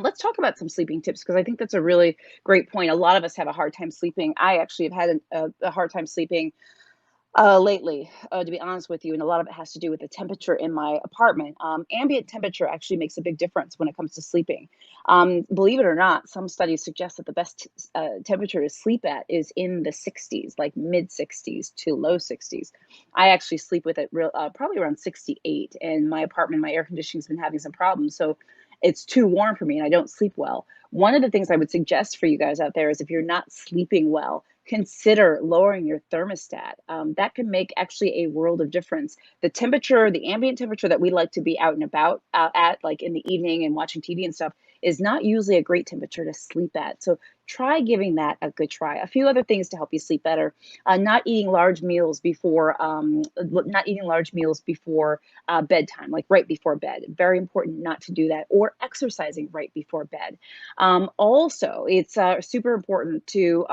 Let's talk about some sleeping tips because I think that's a really great point. A lot of us have a hard time sleeping. I actually have had a hard time sleeping lately, to be honest with you, and a lot of it has to do with the temperature in my apartment. Ambient temperature actually makes a big difference when it comes to sleeping. Believe it or not, some studies suggest that the best temperature to sleep at is in the 60s, like mid 60s to low 60s. I actually sleep with it probably around 68, and my apartment, my air conditioning's been having some problems, so it's too warm for me, and I don't sleep well. One of the things I would suggest for you guys out there is if you're not sleeping well, consider lowering your thermostat. That can make actually a world of difference. The temperature, the ambient temperature that we like to be out and about at, like in the evening and watching TV and stuff, is not usually a great temperature to sleep at. So try giving that a good try. A few other things to help you sleep better: not eating large meals before, not eating large meals before bedtime, like right before bed. Very important not to do that, or exercising right before bed. Also, it's super important to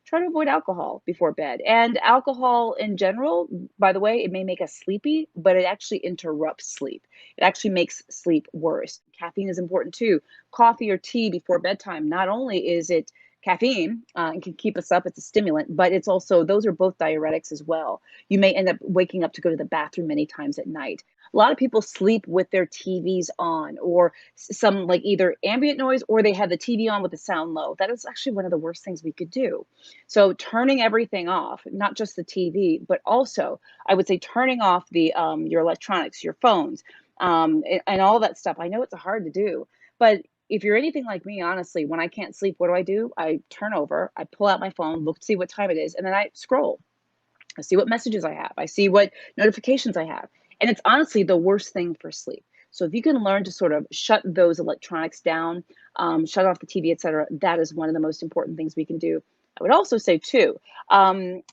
try to avoid alcohol before bed. And alcohol in general, by the way, it may make us sleepy, but it actually interrupts sleep. It actually makes sleep worse. Caffeine is important too. Coffee or tea before bedtime, not only is it caffeine and can keep us up, it's a stimulant, but it's also, those are both diuretics as well. You may end up waking up to go to the bathroom many times at night. A lot of people sleep with their TVs on, or some like either ambient noise, or they have the TV on with the sound low. That is actually one of the worst things we could do. So turning everything off, not just the TV, but also I would say turning off the your electronics, your phones, and all that stuff. I know it's hard to do, but if you're anything like me, honestly, when I can't sleep, what do? I turn over, I pull out my phone, look to see what time it is, and then I scroll. I see what messages I have. I see what notifications I have. And it's honestly the worst thing for sleep. So if you can learn to sort of shut those electronics down, shut off the TV, etc., that is one of the most important things we can do. I would also say too, beeping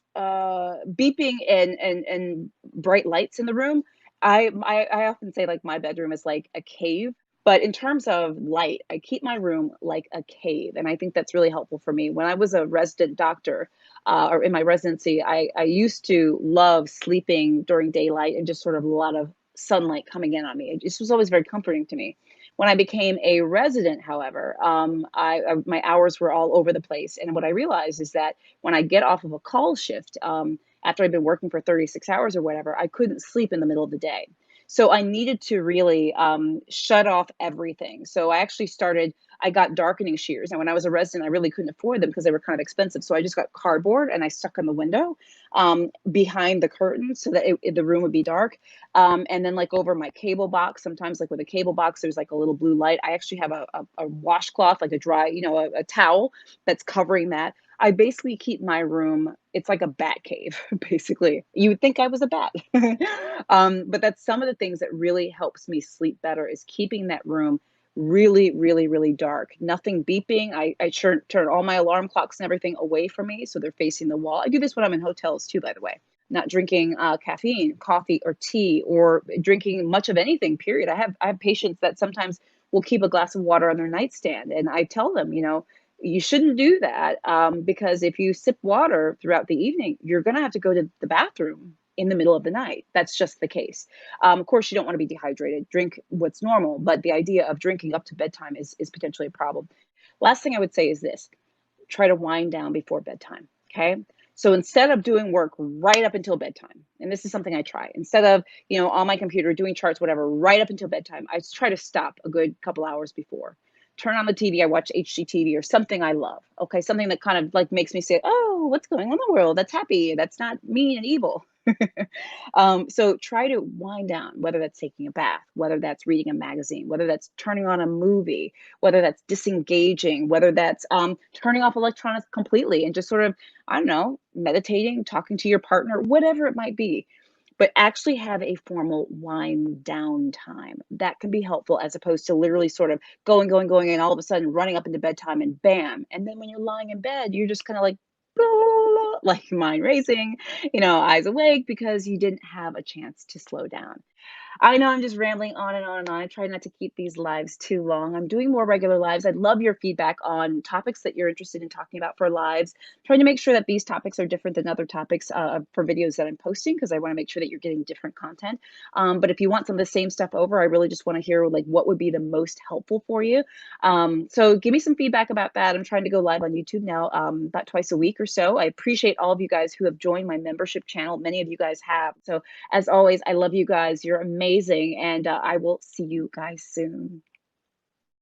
and bright lights in the room. I often say like my bedroom is like a cave, but in terms of light, I keep my room like a cave, and I think that's really helpful for me. When I was a resident doctor, or in my residency, I used to love sleeping during daylight and just sort of a lot of sunlight coming in on me. It just was always very comforting to me. When I became a resident, however, my hours were all over the place. And what I realized is that when I get off of a call shift, after I've been working for 36 hours or whatever, I couldn't sleep in the middle of the day. So I needed to really shut off everything. So I actually started, I got darkening shears. And when I was a resident, I really couldn't afford them because they were kind of expensive. So I just got cardboard and I stuck on the window behind the curtain so that the room would be dark. And then like over my cable box, sometimes like with a cable box, there's like a little blue light. I actually have a washcloth, like a dry, a towel that's covering that. I basically keep my room, it's like a bat cave, basically. You would think I was a bat. But that's some of the things that really helps me sleep better, is keeping that room really, really, really dark. Nothing beeping. I turn all my alarm clocks and everything away from me so they're facing the wall. I do this when I'm in hotels too, by the way. Not drinking caffeine, coffee, or tea, or drinking much of anything. Period. I have patients that sometimes will keep a glass of water on their nightstand, and I tell them, you shouldn't do that, because if you sip water throughout the evening, you're going to have to go to the bathroom in the middle of the night. That's just the case. Of course, you don't want to be dehydrated. Drink what's normal, but the idea of drinking up to bedtime is potentially a problem. Last thing I would say is this: try to wind down before bedtime. Okay. So instead of doing work right up until bedtime, and this is something I try, instead of, on my computer doing charts, whatever, right up until bedtime, I try to stop a good couple hours before. Turn on the TV, I watch HGTV or something I love. Okay. Something that kind of like makes me say, oh, what's going on in the world? That's happy. That's not mean and evil. So try to wind down, whether that's taking a bath, whether that's reading a magazine, whether that's turning on a movie, whether that's disengaging, whether that's turning off electronics completely and just sort of, I don't know, meditating, talking to your partner, whatever it might be. But actually have a formal wind down time. That can be helpful, as opposed to literally sort of going, and all of a sudden running up into bedtime and bam. And then when you're lying in bed, you're just kind of like, like mind racing, eyes awake, because you didn't have a chance to slow down. I know I'm just rambling on and on and on. I try not to keep these lives too long. I'm doing more regular lives. I'd love your feedback on topics that you're interested in talking about for lives. Trying to make sure that these topics are different than other topics for videos that I'm posting because I want to make sure that you're getting different content. But if you want some of the same stuff over, I really just want to hear like what would be the most helpful for you. So give me some feedback about that. I'm trying to go live on YouTube now about twice a week or so. I appreciate all of you guys who have joined my membership channel. Many of you guys have. So as always, I love you guys. You're amazing. And I will see you guys soon.